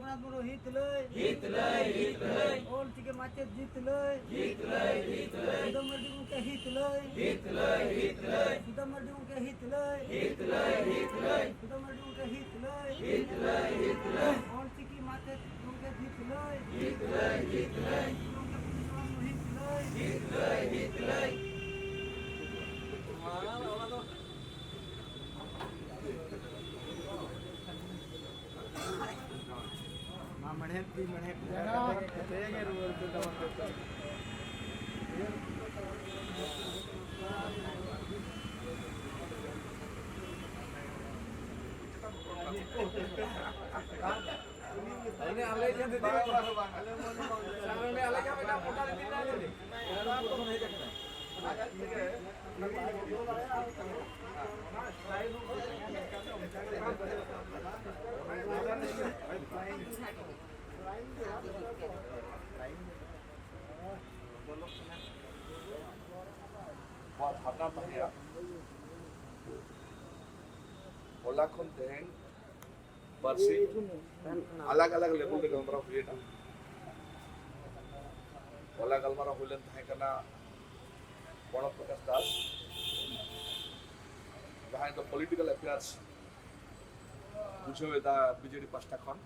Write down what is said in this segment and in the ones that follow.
ᱨᱚᱜᱷᱩᱱᱟᱛᱷ ᱢᱩᱨᱢᱩ ᱦᱤᱛ ᱞᱟᱹᱭ ᱚᱞ ᱪᱤᱠᱤ ᱢᱟᱪᱮᱫ ᱡᱤᱛ ᱞᱟᱹᱭ ᱥᱩᱫᱟᱹᱢ ᱢᱟᱨᱰᱤ ᱜᱚᱢᱠᱮ ᱦᱤᱛ ᱞᱟᱹᱭ ᱥᱩᱫᱟᱹᱢ ᱢᱟᱨᱰᱤ ᱜᱚᱢᱠᱮ ᱦᱤᱛ ᱞᱟᱹᱭ ᱥᱩᱫᱟᱹᱢ ᱢᱟᱨᱰᱤ ᱜᱚᱢᱠᱮ ᱦᱤᱛ ᱞᱟᱹᱭ ᱚᱞ ᱪᱤᱠᱤ ᱢᱟᱪᱮᱫ ᱜᱚᱢᱠᱮ ᱡᱤᱛ ᱞᱟᱹᱭ ᱦᱤᱛ ᱞᱟᱹᱭ भावना तहैया होला खन तेहन बरसी अलग अलग लेवल रे गलमारा हुएना होला गलमारा हुइलन तहे कना प्रणब प्रकाश दास जहाँ तो पॉलिटिकल अफेयर्स बुझेदा बीजेडी पास्टा खन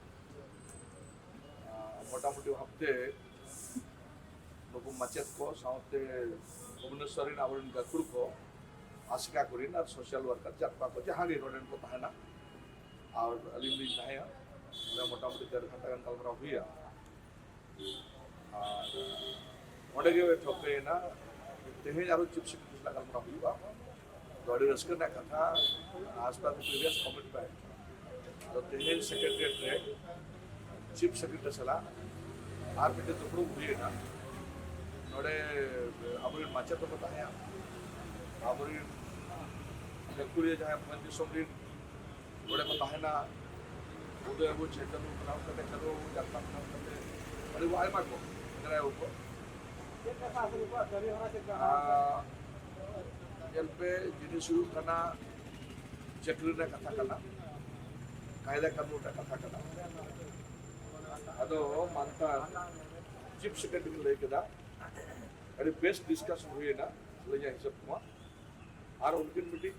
मोटामुटी भावते नुकु माचेत को साउते भुवनेश्वरी आवरण गाकुड़ को आशिका करीन और सोशल वर्कर जातपा को जहाँ गे रोडन को तहना और अलिंदी तहे मैं मोटामुटी 1.5 घंटा गान गलमारा हुई और ओडे गे ठोकेना तेहे आरो चीफ सेक्रेटरी ला गलमारा हुईबा गाड़ी रस्कर ना कथा आज पर प्रीवियस कमिटमेंट तो तेहे सेक्रेटरीट रे चीफ सेक्रेटरी सला आर मिटे दुपड़ू हुईना नोडे अबरी माचे तो बताया अबरी लेकुरिया जहाँ मंदिर सोमरी नोडे को ताहेना उदय अबू चेतन बनाव करते करो जाता बनाव करते अरे वो आए माको इधर आए ऊपर जल पे जिन्हें शुरू करना चक्री ने कथा करना कायदा कानून ने कथा करना अदो मानता चीफ सेक्रेटरी लेके दा अरे बेस्ट डिस्कशन हुई ना ले जाए सब कुमा और उनके मीटिंग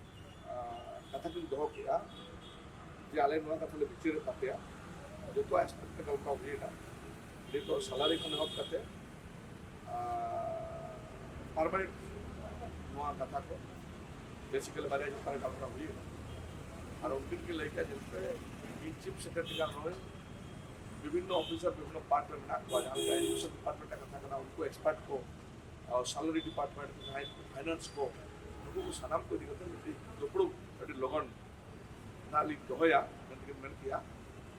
कथा की दो किया जे आले नुआ कथा ले बिचिर पातेया जो तो एस्पेक्ट का का हुई ना ये तो सैलरी को नहब करते परमानेंट नुआ कथा को बेसिकली बारे जो पर काम हुई और उनके के लेके जिसपे चीफ सेक्रेटरी का रोल विभिन्न ऑफिसर विभिन्न डिपार्टमेंट ना को जहाँ का एजुकेशन डिपार्टमेंट का कथा करना उनको एक्सपर्ट को और सैलरी डिपार्टमेंट फाइनेंस को उनको सनाम को दिखते हैं दोपड़ो अभी लोगन नाली दोहया मैंने किया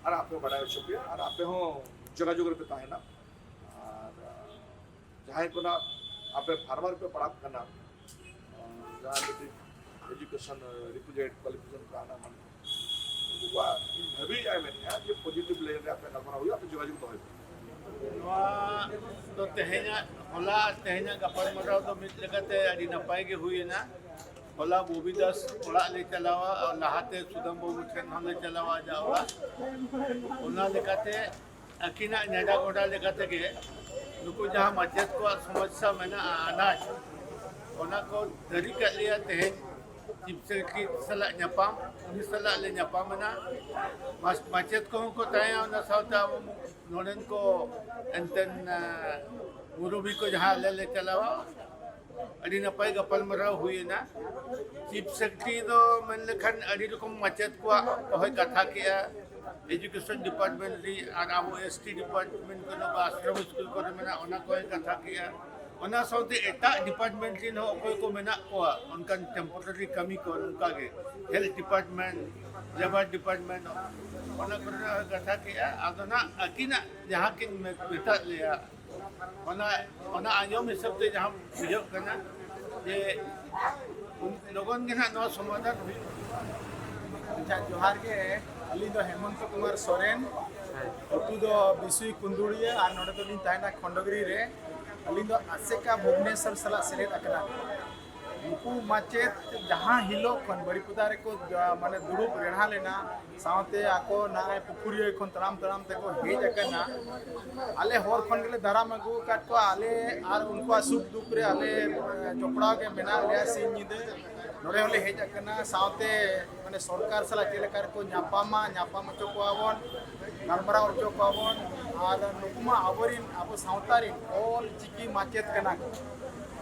और आप पे बड़ा शुक्रिया और आप पे हो जगह जगह पे ताहे ना और जहाँ को ना आप पे फार्मर पे पढ़ा करना जहाँ पे एजुकेशन रिक्विजिट क्वालिफिकेशन का आना मन भाभी जाए मैंने ये पॉजिटिव ले रहे आपने कल्पना हुई आप जगह जगह तो तेहना होला तेहना गपर मराव तो मित लगते अड़ी नपाय के हुई ना होला बोबी दास ओला ले चलावा और लहाते सुदम बाबू ट्रेन हम ले चलावा जावा ओना लेकाते अकिना नेडा गोडा लेकाते के नुकु जहां मस्जिद को समस्या में ना अनाज ओना को दरी कर लिया तेहन चीफ सेक्रेटरी सला न्यापाम उनी सला ले न्यापाम ना मस्जिद को ताया ना साउता नोडन को एंतन मुरुबी को जहाँ ले चलावा अड़ी नपाय गपल मराव हुई ना चीफ सेक्रेटरी तो मन लेखन अड़ी रकम मचेत को होय कथा किया एजुकेशन डिपार्टमेंट री और अब एसटी डिपार्टमेंट को नो आश्रम स्कूल को मेना ओना को कथा किया ओना साउते एटा डिपार्टमेंट री नो कोई को मेना को उनका टेम्पररी कमी को उनका के हेल्थ डिपार्टमेंट लेबर डिपार्टमेंट ओना को कथा किया आदना अकिना जहाँ के बेटा लिया ओना आयोम सब ते जहाँ बुझो करना ये लोगों के ना नो समाधान हुई जोहार के अली दो हेमंत कुमार सोरेन अतु दो बिसुई कुंदुड़िया और नोडे तो ताइना खंडगिरी रे अली दो आसेका भुवनेश्वर सला सेलेद अकना नुकु माचेत जहाँ हिलो खन बड़ीपुदा रे को माने दुड़ुब रेढ़ा लेना सावते आको नाय पुकुरियो खन तराम तराम ते को हेज अकना आले होर खन गेले दाराम अगु काट को आले आर उनको सुख दुख रे आले चोपड़ा के मेना ले सिन निदे नोरे होले हेज अकना सावते माने सरकार सला चेलेकार को ᱧᱟᱯᱟᱢ ᱚᱪᱚ ᱠᱚᱣᱟᱵᱚᱱ ᱜᱟᱞᱢᱟᱨᱟᱣ ᱚᱪᱚ ᱠᱚᱣᱟᱵᱚन ᱟᱨ ᱱᱩᱠᱩᱢᱟ ᱟᱵᱚᱨᱤᱱ ᱟᱵᱚ ᱥᱟᱶᱛᱟᱨᱤᱱ ᱚᱞ ᱪᱤᱠᱤ ᱢᱟᱪᱮᱫ ᱠᱟᱱᱟ ᱠᱚ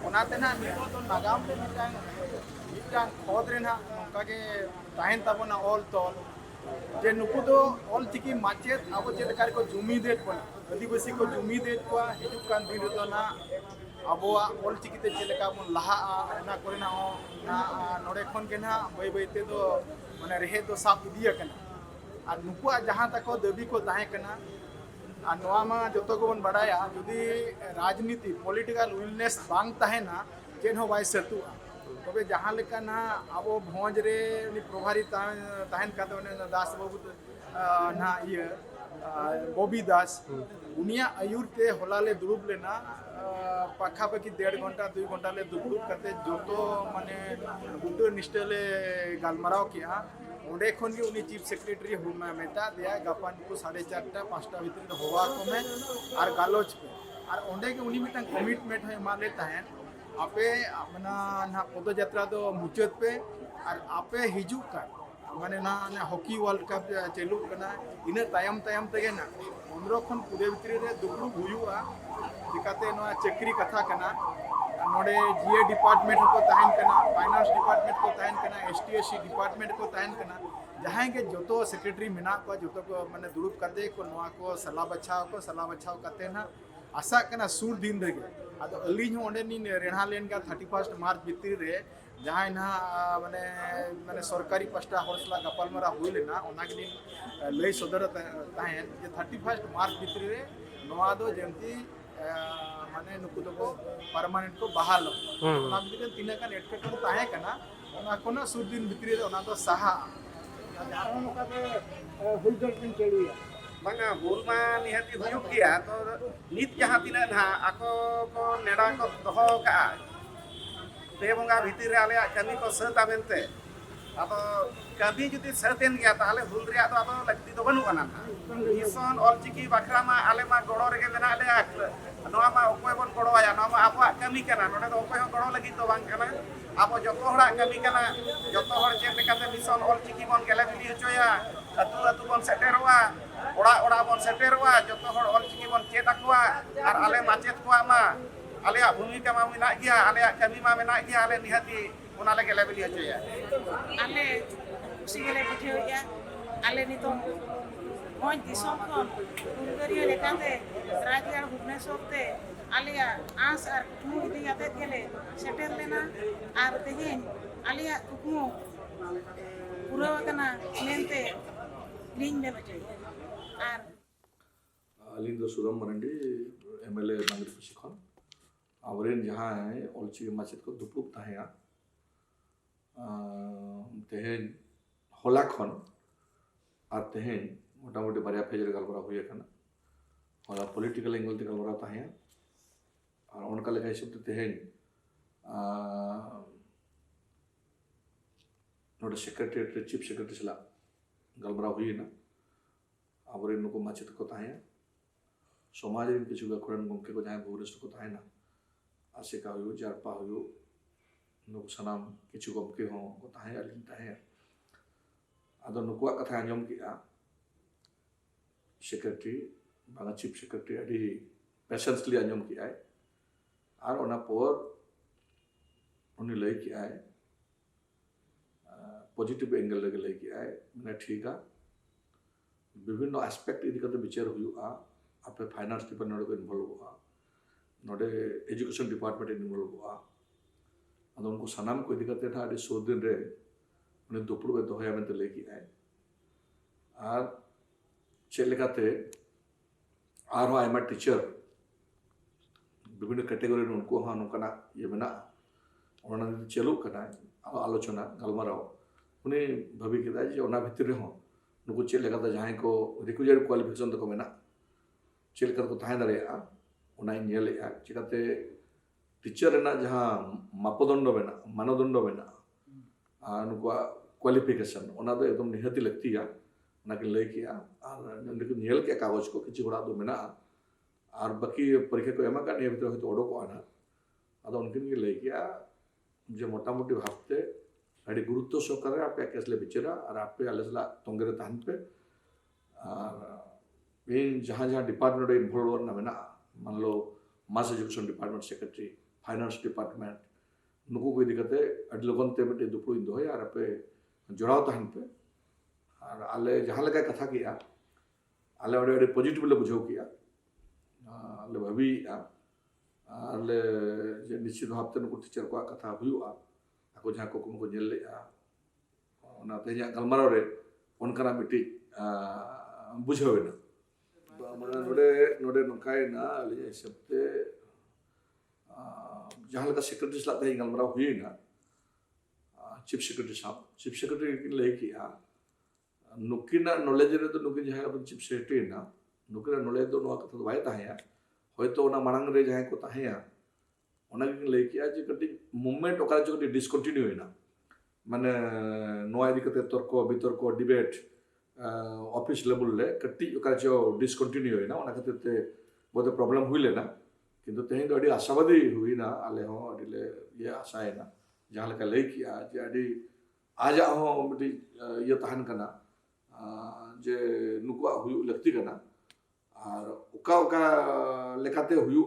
ᱚᱱᱟᱛᱮ ᱱᱟᱜ ᱱᱤᱛᱚᱜ ᱫᱚ ᱱᱟᱜᱟᱢ ᱨᱮ ᱢᱤᱫᱴᱟᱝ ᱠᱷᱚᱫ ᱨᱮ ᱱᱟᱜ ᱱᱚᱝᱠᱟ ᱜᱮ ᱛᱟᱦᱮᱱ ᱛᱟᱵᱚᱱᱟ ᱚᱞ ᱛᱚᱞ जे नुकु दो ऑल चिकी माचेत अब चेलकार को जुमीदेत बना आदिवासी को जुमीदेत को हिजुक कान दिन तो ना अब ऑल चिकी ते चेलका बन लहा ना कोरेना ना नोडे खन के ना बई बईते तो माने रहे तो साफ इदिया कना और नुकु जहां तक दाबी को ताहे कना और नोआ मा जतो को बन बडाया जदी राजनीति पॉलिटिकल विलनेस बांग ताहेना जेन हो बाय सेतु तबे जहाँ लेका ना अब भोज रे प्रभारी ताहन काते दास बाबू ना ये बॉबी दास उनिया आयुर ते होलाले दुरुब लेना पाखापाखि 1.5 घंटा 2 घंटा ले दुरुब करते जोतो माने गुटो निष्ठले गालमाराव किया ओंडे खन के उनी चीफ सेक्रेटरी हुमा मेटा दिया गापान को 4:30 5टा भीतर होवा को में और गालोच पे और ओंडे के उनी मिटन कमिटमेंट है मा लेता है आपे अपना ना पदयात्रा दो मुचाद पे और आपे हिजुक का माने ना हॉकी वर्ल्ड कप चालू करना इन तायम तायम तगे ना 15 खन पूरे भितरी रे दुबलु हुयुआ चिकाते ना चक्री कथा कना नोडे जीए डिपार्टमेंट को ताहन कना फाइनेंस डिपार्टमेंट को ताहन कना एसटीएससी डिपार्टमेंट को ताहन कना जहाँ के जोतो सेक्रेटरी मेना को जोतो को माने दुरुब करते को नोआ को सलाह बचाव करते ना आशा कना सुर दिन रेगे आदो अलिन ओंडे नि रेढ़ा लेन का 31 मार्च भितरी रे जहाँ ना माने माने सरकारी पास्टा हरसला गपालमारा हुई लेना ओना के लई सदर ताहेन जे 31 मार्च भितरी रे नोआ दो जेमती माने नुकु दो परमानेंट को बहाल ओना भितरी तीना कान एटकेटो ताहे कना ओना कोना सुर दिन भितरी रे ओना दो साहा जारो नोका दे हुलदर पिन चलिया बंगा हुलमा निहाती हुयुक गया तो नित जहाँ तीना ना आको को नेडा को दोहो का पे बंगा भीतर रे आले कमी को सता मेनते अब कभी जुदी सतेन गया ताले हुल रे तो अब लगती तो बनु कना मिशन ऑल चिकी बखरा मा आले मा गड़ो रे मेना आले नोआ मा ओकोय बन गड़ो आया नोआ मा आपवा कमी कना नोडे तो ओकोय गड़ो लगी तो बांग कना अब जतो हड़ा कमी कना जतो हड़ चेक लेकाते मिशन ऑल चिकी बन गेले मिली हचोया अतु अतु बन सेटेरवा ओड़ा बन सेटेरवा जतो हड़ ऑल चिकी बन चेक अकवा और आले माचेत को मा आले भूमिका मा मेना गया आले कमी मा मेना गया आले निहाती ओना ले गेले मिली हचोया आले सिगले बुझिया आले नितो मोय दिसम कोन उंगरियो लेकाते राजगार भुवनेश्वर ते आलिया आस और कुकमु इदी आते गेले सेटेल लेना और तेहेन आलिया कुकमु पूरा कना मेनते लिंग में बचे और अलिंग दो सुदम मरंडी एमएलए मांगरी खुशी खन आवरेन जहाँ है ऑलची माचित को दुपुक ताहेया तेहेन होला खन और तेहेन मोटा मोटी बारिया फेज रे गलबरा हुई कना होला पॉलिटिकल एंगल ते गलबरा ताहेया और उनका लगा हिसाब ते तेहेन नोडे सेक्रेटरी चीफ सेक्रेटरी सला गलबरा हुई ना आवरे नुको माचित को ताहेया समाज रे किछु गखरन गमके को जहाँ भुवनेश्वर को ताहेना आशिका हुयो जारपा हुयो नुको सनाम किछु गमके हो को ताहे अलिन ताहे आदो नुकुआ कथा आंजम किया सेक्रेटरी बांगा चीफ सेक्रेटरी अडी पेशेंसली आंजम किया है और ओना पर उन्हें लय किया है पॉजिटिव एंगल लगे लय किया है मैंने ठीक है विभिन्न एस्पेक्ट इदी करते विचार हुआ आपे फाइनेंस डिपार्टमेंट को इन्वॉल्व हुआ नोडे एजुकेशन डिपार्टमेंट इन्वॉल्व हुआ अदो उनको सनाम को इदी करते था अडी 100 दिन रे उन्हें दुपुर में दोहया में ले किया है और चेलेकाते आरो आयमा टीचर विभिन्न कैटेगरी उनको हाँ नौकना ये मेना उन्होंने चलू करना आलोचना गलमाराव उन्हें भाभी के जे ओना भितर रे हो नुको चेलेकाते जहां को रिक्विजिट क्वालिफिकेशन तक मेना चेलेका को ताहे दारे ओना नेले चिकाते टीचर रेना जहाँ मापदंड मेना मानदंड मेना नुकुआ क्वालिफिकेशन ओना दो एकदम निहती लगती है ना कि लय किया और निको नेल के कागज को किछि बड़ा दो मेना और बाकी परीक्षा को एमा का नियमित होतो ओडो को आना अदो उनकिन के लय किया जे मोटामोटी भाबते अड़ी गुरुत्व सहकारे आपे केसले बिचरा और आपे आलेसला तोंगरे तान पे और इन जहाँ जहाँ डिपार्टमेंट इन्वॉल्व ना मेना मान लो mass education department secretary finance department नुकु को इदी कते अडी लोगन ते बेटे दुपुर इन दोय और पे जोड़ाव ताहन पे और आले जहाँ लगा कथा किया आले अड़े पॉजिटिव ले बुझाव किया आले भाभी आले जे निश्चित भावते नुकु टीचर को कथा हुआ ako जहाँ को कुम को जेल ले ओना तेजा गलमाराव रे ओनकरा मिटी बुझाव ना माने नोडे नोडे नकाय ना आले सबते जहाँ लगा सेक्रेटरी साहब तेज गलमाराव हुई ना चीफ सेक्रेटरी की ले किया नुकिना नॉलेज रे तो नुकिन जहाँ अपन चीफ सेक्रेटरी ना नुकिना नॉलेज तो नवा कथा बाय ताहेया होयतो ओना मांग रे जहाँ को ताहेया ओना की ले किया जे कटी मूवमेंट ओका जो कटी डिसकंटिन्यू होइना माने नवा इदी कते तर्क वितर्क डिबेट ऑफिस लेवल ले कटी ओका जो डिसकंटिन्यू होइना ओना कते ते बहुत प्रॉब्लम हुई लेना किंतु तेहे तो अड़ी आशावादी हुई ना आले हो अड़ीले ये आशा है ना जहाँ लगा ले किया जे अड़ी आज हो मिटी ये तहन कना जे नुकुआ हुई लगती कना और ओका ओका लेकाते हुई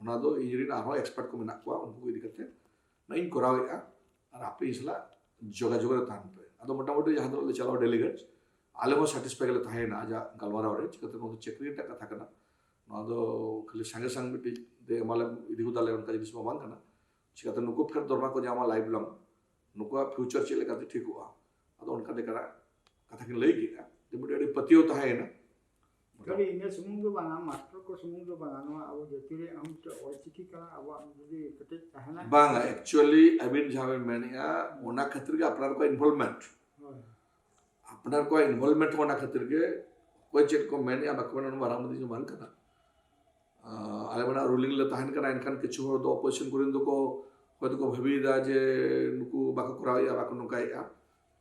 ओना दो इंजीनियरिंग आरो एक्सपर्ट को मेना कुआ उनको इदी करते ना इन करावेगा और आपे इसला जोगा जोगा तहन पे अदो मोटामोटी जहाँ तो ले चलाओ डेलीगेट्स आले हो सैटिस्फाई गले ताहे ना आजा गलवाराव रे चिकते नो चेकरी टा कथा कना ना खाली संगे संग मिटी दे माले इदी हुदाले उनका जिनिस बांग कना चिकते नुकु फिर दरमा को जामा लाइफ लॉन्ग नुकुआ फ्यूचर चले लेकाते ठीक हुआ अदो उनका देखरा कथा किन लई किया ते मुडे अड़ी पतियो ताहे ना कड़ी इने सुमुंग दो बांगा मास्टर को सुमुंग दो बांगा नो अब जतिरे हम तो ओलचिकी करा अब जदी कटे ताहेना बांगा एक्चुअली अबिन जावे मेनिया ओना खतिर के अपनार को इन्वॉल्वमेंट अपनार को इन्वॉल्वमेंट होना खतिर के कोई चेक को मेनिया बकवन बारामती जो मान कना आले बना रूलिंग ले ताहन कना इनखान किछु हो दो ऑपोजिशन कुरिन दो को होय तो भाबी दा जे नुकु बाको कराया बाको नुकाया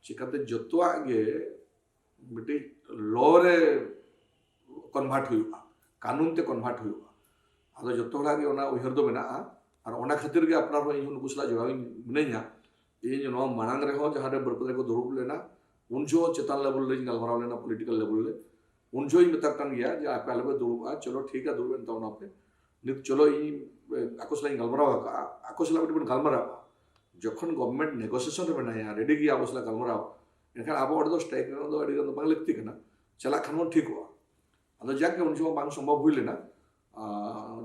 चिकाते जतो आगे बिटी लॉ रे कन्वर्ट हुआ कानून ते कन्वर्ट हुआ आदो जतो लागे ओना उहर दो मेना और ओना खातिर के अपना रो इन नुकुसला जोड़ा मिनेया इन नो मांग रे हो जहां रे बरपदरे को दुरुप लेना उन जो चेतन लेवल ले गलमाराव लेना पॉलिटिकल लेवल ले उन जो ही मेतकन गया जे आपे आले दुरुप चलो ठीक है दुरुप तो ना पे नित चलो इ आकोसला गलमाराव का आकोसला बिट गलमाराव जखन गवर्नमेंट नेगोशिएशन रे बनाया रेडी की आकोसला गलमाराव इनखान आबो अडो स्ट्राइक दो अडी दो बांग लगती कना चला खानो ठीक हुआ अदो जाके उन जो बांग संभव हुई लेना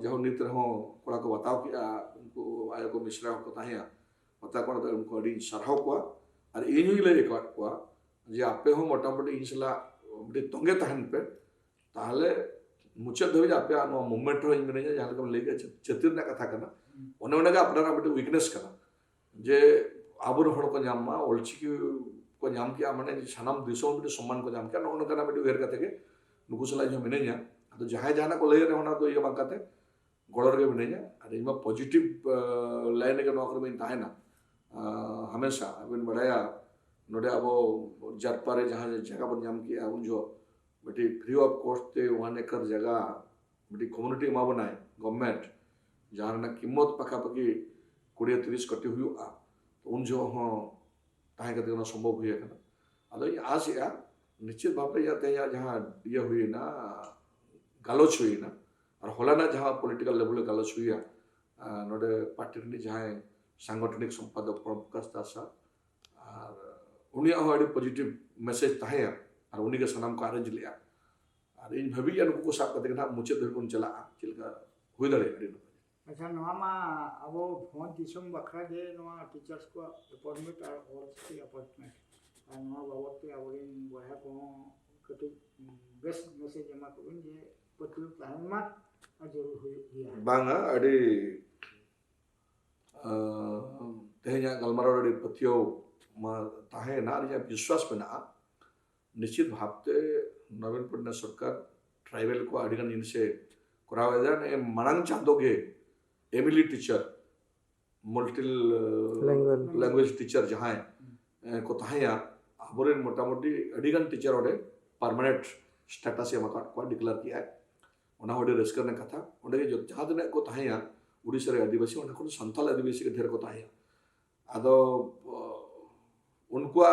जो नित रहो कोड़ा को बताओ कि उनको आयो को मिश्रा को ताहिया बता को उनको अडी सरहाव को और इन ही ले को जे आपे हो मोटामोटी इंसला बड़ी तंगे तहन पे ताहले मुचे धबी आपे आनो मूवमेंट रो इंगने जहां लगा लेके चतिर ना कथा कना ओने ओने का अपना बड़ी वीकनेस कना जे आबुर हड़ को जामा ओलचिकी को जाम किया माने सनाम दिसों बड़ी सम्मान को जाम किया ओने कना बड़ी उहेर कते के नुकुसला जो मिनेया तो जहां जहां को ले रे होना तो ये बाकाते गोड़र के मिनेया अरे इमा पॉजिटिव लाइन के नौकर में ताहे ना हमेशा अबिन बढ़ाया नोडे अब जरपारे जहाँ जगह बन जाम किया उन जो बेटी फ्री ऑफ कॉस्ट ते 1 एकड़ जगह बेटी कम्युनिटी मा बनाए गवर्नमेंट जहाँ ना कीमत पखापाखि 20-30 कोटी हुआ तो उन जो हाँ ताहे कते ना संभव हुई है अदो ये आस या निश्चित भाव पे जाते हैं जहाँ ये हुई ना गालोच हुई ना और होला ना जहाँ पॉलिटिकल लेवल गालोच हुई नोडे पार्टी जहाँ सांगठनिक संपादक प्रकाश दासा और उन्हीं अड़ी पॉजिटिव मैसेज ताहे और उन्हीं के सनाम को अरेंज लिया और इन भाभी उनको को साफ करते ना मुचे धर को चला चिलका हुई दड़े अड़ी अच्छा नवा मा अब फोन दिसम बखरा जे नवा टीचर्स को अपॉइंटमेंट और ऑल अपॉइंटमेंट और नवा बाबत के अब इन बहा को कटे बेस्ट मैसेज एमा को जे पतु ताहन मा जरूर हुई बांगा अड़ी तेहया गलमाराव अड़ी पतियो मा ताहे ना या विश्वास बना निश्चित भावते नवीन पटनायक सरकार ट्राइबल को अड़ीगन इनसे करावेदा ने मनांग चांदोगे एमिली teacher multi Language. Language teacher जहां को तहाया आबोरेन मोटामोटी अडिगन टीचर ओडे परमानेंट स्टेटस एम को डिक्लेयर किया है ओना ओडे रस्कर ने कथा ओडे जो जहां दिन को तहाया उड़ीसा रे आदिवासी ओना को संथाल आदिवासी के ढेर को तहाया आदो उनको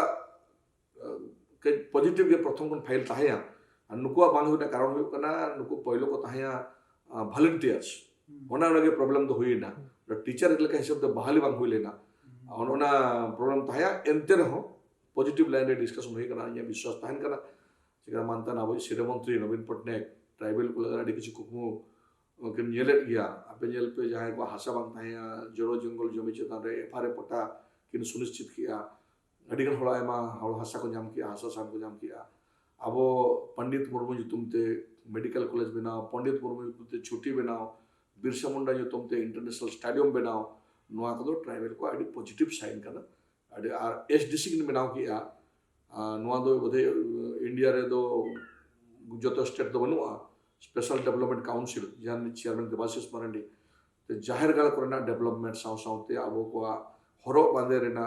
के पॉजिटिव के प्रथम कोन फाइल तहाया नुकुआ बांग होना कारण हुई कना नुकु पहिलो को तहाया वॉलंटियर्स ओना लगे प्रॉब्लम तो हुई ना टीचर के हिसाब से बहाली बांग हुई लेना ओना प्रॉब्लम तहाया एंते रहो पॉजिटिव लाइन रे डिस्कशन हुई कना ये विश्वास तहन कना चिका मानता ना वो सिरे मंत्री नवीन पटनायक ट्राइबल को लगा किसी कुकमु के नेले गया आपे जेल पे जहां को हासा बांग तहाया जरो जंगल जमी चेतान रे एफआरए पटा किन सुनिश्चित किया अडिगन होला एमा हासा को जाम किया हासा सान को जाम किया अब पंडित मुर्मू जो तुमते मेडिकल कॉलेज बनाओ पंडित मुर्मू जो तुमते छुट्टी बनाओ बिरसा मुंडा जो तुमते इंटरनेशनल स्टेडियम बनाओ नुआ को ट्राइबल को आदि पॉजिटिव साइन करना आदि आर एसडीसी किन बनाओ किया नुआ दो बधे इंडिया रे दो जो स्टेट दो बनुआ स्पेशल डेवलपमेंट काउंसिल जहां चेयरमैन देवाशीष मरांडी ते जाहिर गाल करना डेवलपमेंट साउते अब को हरो बांधे रेना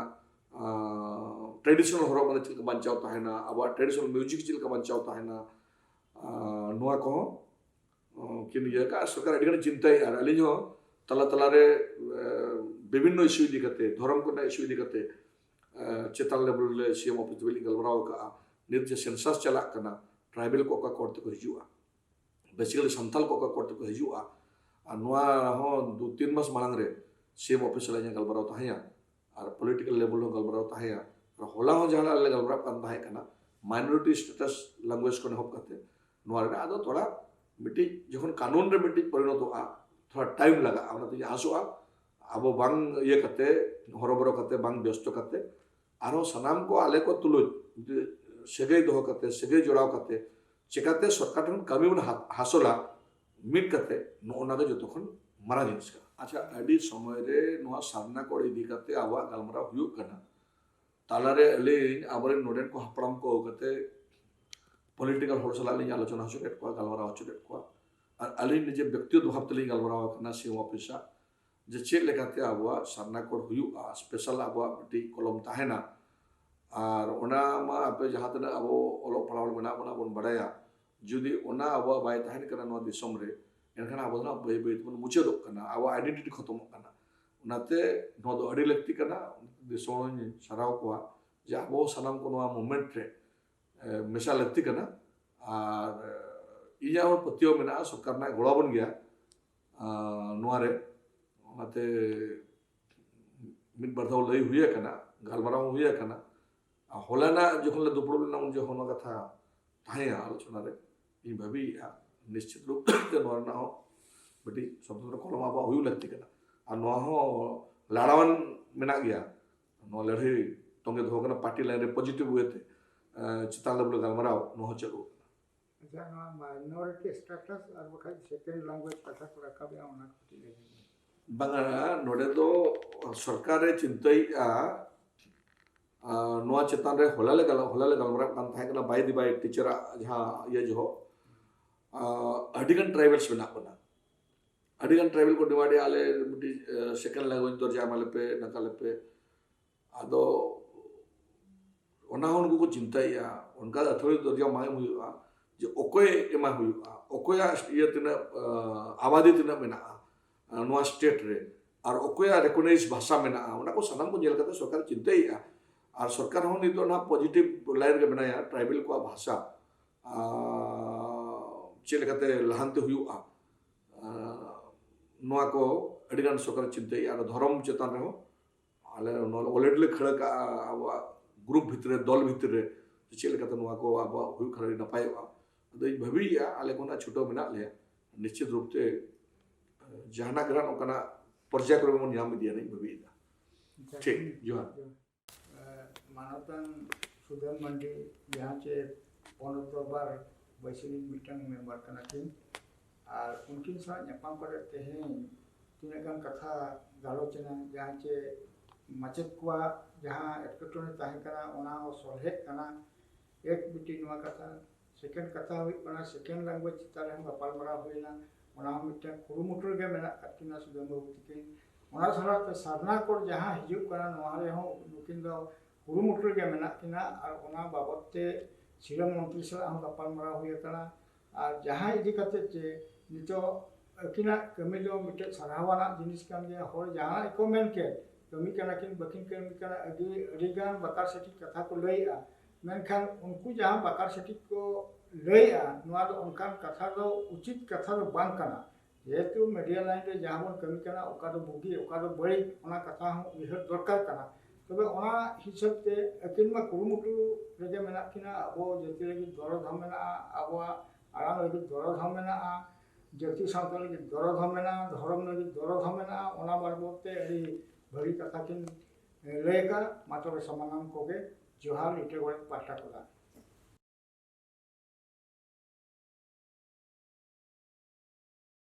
ट्रेडिशनल हॉरर मतलब चिल्का बंचाव ताहेना अब ट्रेडिशनल म्यूजिक चिल्का बंचाव ताहेना नुआ को किन ये का सरकार अडिगन चिंता यार अली जो तला तला रे विभिन्न इशू दिखते धर्म को ना इशू दिखते चेतन लेवल ले सीएम ऑफिस बिलिंग गलबराव का निर्ज सेंसस चला करना ट्राइबल को का कोर्ट को हिजुआ बेसिकली संथाल को का कोर्ट को हिजुआ नुआ हो 2-3 मास मांग रे सीएम ऑफिस ले गलबराव ताहेया और पॉलिटिकल लेवल हो गलबराव ताहेया और होला हो जहां ले गलबराव कान ताहे कना माइनॉरिटी स्टेटस लैंग्वेज को होप करते नुआ रे आदो थोड़ा मिट्टी जखन कानून रे मिट्टी परिणत आ थोड़ा टाइम लगा आना तो आसोआ अब बांग ये करते हरबरो करते बांग व्यस्त करते आरो सनाम को आले को तुलो सेगे दो करते सेगे जोड़ाव करते चिकाते सरकार ठन कमी उन हासोला मिट करते नोना के जो तखन मारा जिनिस का अच्छा अडी समय रे नुआ सामना को इदी करते आवा गलमरा हुयु कना तालारे ले आबरे नोडेन को हपड़म को करते पॉलिटिकल होरसला ले आलोचना हो चुके को गलमरा हो चुके को और अली निजे व्यक्तिगत भाव तले गलमरा कना सीएम ऑफिसा जे चे लेकाते आवा सामना को हुयु आ स्पेशल आवा बटी कलम ताहेना और ओना मा आपे जहां तना अब ओलो पड़ावल बना बना बन बड़ाया जुदी ओना आवा बाय ताहेन कना नो दिसम रे एनखान आबो ना बे बे तुम मुचे दो कना आवा आइडेंटिटी खत्म कना उनाते नो दो अडी लगती कना दिसोन सराव को जे आबो सनम को नो मोमेंट रे मेशा लगती कना और इया और पतियो मेना सरकार ना गोड़ा बन गया नुआ रे उनाते मिट बरदाव लई हुई कना गलमराव हुई कना होलाना जखन ले दुपड़ ना उन जो होना कथा ताहे आलोचना रे इ भाभी निश्चित रूप से नोरना हो बटी स्वतंत्र कलम आबा हुई लगती कना आ नो हो लाड़ावन मेना गया नो लड़ाई तंगे दो कना पार्टी लाइन रे पॉजिटिव हुए थे चिता लेवल गलमराव नो हो चलो अच्छा ना माइनॉरिटी स्टेटस और बखा सेकंड लैंग्वेज कथा को रखा बे ओना कटी बंगा नोडे तो सरकार रे चिंतई नुआ चेतान रे होलाले गलमरा कान थाय कना बाय दी बाय टीचर जहां ये जो अडिगन ट्राइबल्स बना बना अडिगन ट्राइबल को डिमांड आले सेकंड लैंग्वेज दर्जा माले पे नकाले पे आदो ओना उनको को चिंता या उनका अथोरी दर्जा माय हुआ जे ओकोय एमा हुआ ओकोया ये तिना आबादी तिना मेना नुआ स्टेट रे और ओकोया रिकॉग्नाइज भाषा मेना ओना को सनम को जेल करते सरकार चिंता ही और सरकार हो नहीं तो ना पॉजिटिव लाइन के बनाया ट्राइबल को भाषा चेल करते लहांते हुआ नुआ को अडिगान सरकार चिंता और धर्म चेतन रहो आले ऑलरेडी खड़ा का ग्रुप भितरे दल भितरे चेल करते नुआ को अब हुई खड़ी नपाय अदो भाभी आले को ना छुटो मेना ले निश्चित रूप से जहाना ग्रहण ओकना पर्यायक्रम मन नाम दिया नहीं भाभी ठीक जोहार मानवतन सुदन मंडी यहाँ चे पौनतो बार वैश्विक मीटिंग मेंबर कना किन और उनकिन साथ नेपाम करे तेहें तीनगन कथा गालोचना जहाँ चे मचेत को जहाँ एटकटोने ताहे कना ओना हो सोल्हे कना एक बिटी नुआ कथा सेकंड कथा हुई कना सेकंड लैंग्वेज तारे हम गपाल मरा होइना ओना मिटे कुरुमुटुर गे मेना कटिना सुदन बाबू तिकिन ᱚᱱᱟ ᱪᱷᱟᱲᱟ ᱛᱮ ᱥᱟᱨᱱᱟ ᱠᱳᱰ ᱡᱟᱦᱟᱸ ᱦᱤᱡᱩᱜ ᱠᱟᱱᱟ ᱱᱚᱣᱟ ᱨᱮᱦᱚᱸ ᱱᱩᱠᱤᱱ ᱫᱚ ᱠᱩᱨᱩᱢᱩᱴᱩ ᱨᱮᱜᱮ ᱢᱮᱱᱟᱜ ᱠᱤᱱᱟ ᱟᱨ ᱚᱱᱟ ᱵᱟᱵᱚᱫ ᱛᱮ ᱥᱤᱨᱟᱹ ᱢᱚᱱᱛᱨᱤ ᱥᱟᱞᱟᱜ ᱦᱚᱸ ᱜᱟᱯᱟᱞᱢᱟᱨᱟᱣ ᱦᱩᱭ ᱟᱠᱟᱱᱟ ᱟᱨ ᱡᱟᱦᱟᱸ ᱤᱫᱤ ᱠᱟᱛᱮ ᱡᱮ ᱱᱤᱛᱚᱜ ᱟᱹᱠᱤᱱᱟᱜ ᱠᱟᱹᱢᱤ ᱫᱚ ᱢᱤᱫᱴᱮᱡ ᱥᱟᱨᱦᱟᱣᱟᱱᱟᱜ ᱡᱤᱱᱤᱥ ᱠᱟᱱ ᱜᱮᱭᱟ ᱦᱚᱲ ᱡᱟᱦᱟᱸ ᱜᱮᱠᱚ ᱢᱮᱱ ᱠᱮᱫ ᱠᱟᱹᱢᱤ ᱠᱟᱱᱟ ᱠᱤᱱ ᱵᱟᱹᱠᱤᱱ ᱠᱟᱹᱢᱤ ᱠᱟᱱᱟ ᱟᱹᱰᱤᱜᱟᱱ ᱵᱟᱠᱟᱨ ᱥᱟᱹᱴᱤᱡ ᱠᱟᱛᱷᱟ ᱠᱚ ᱞᱟᱹᱭᱮᱜᱼᱟ ᱢᱮᱱᱠᱷᱟᱱ ᱩᱱᱠᱩ ᱡᱟᱦᱟᱸ ᱵᱟᱠᱟᱨ ᱥᱟᱹᱴᱤᱡ ᱠᱚ ᱞᱟᱹᱭᱮᱜᱼᱟ ᱱᱚᱣᱟ ᱫᱚ ᱚᱱᱠᱟᱱ ᱠᱟᱛᱷᱟ ᱫᱚ ᱩᱪᱤᱛ ᱠᱟᱛᱷᱟ ᱫᱚ ᱵᱟᱝ ᱠᱟᱱᱟ যেহেতু মিডিয়া লাইন রে যাহা বন কামি কানা ওকা দো বুগি ওকা দো বড়ি ওনা কথা হন উইহার দরকার কানা তবে ওনা হিসাব তে আকিন মা কুরুমুটু রেগে মেনা কিনা আবো জাতি রেগে দরদ মেনা আবো আরাম রেগে দরদ মেনা জাতি সাঁওতাল রেগে দরদ মেনা ধর্ম রেগে দরদ মেনা ওনা বাবদ তে আಡಿ ভারি কথা কিন লেকা মাতবে সমানাম কোগে জোহার ইটেগড় পাটা করা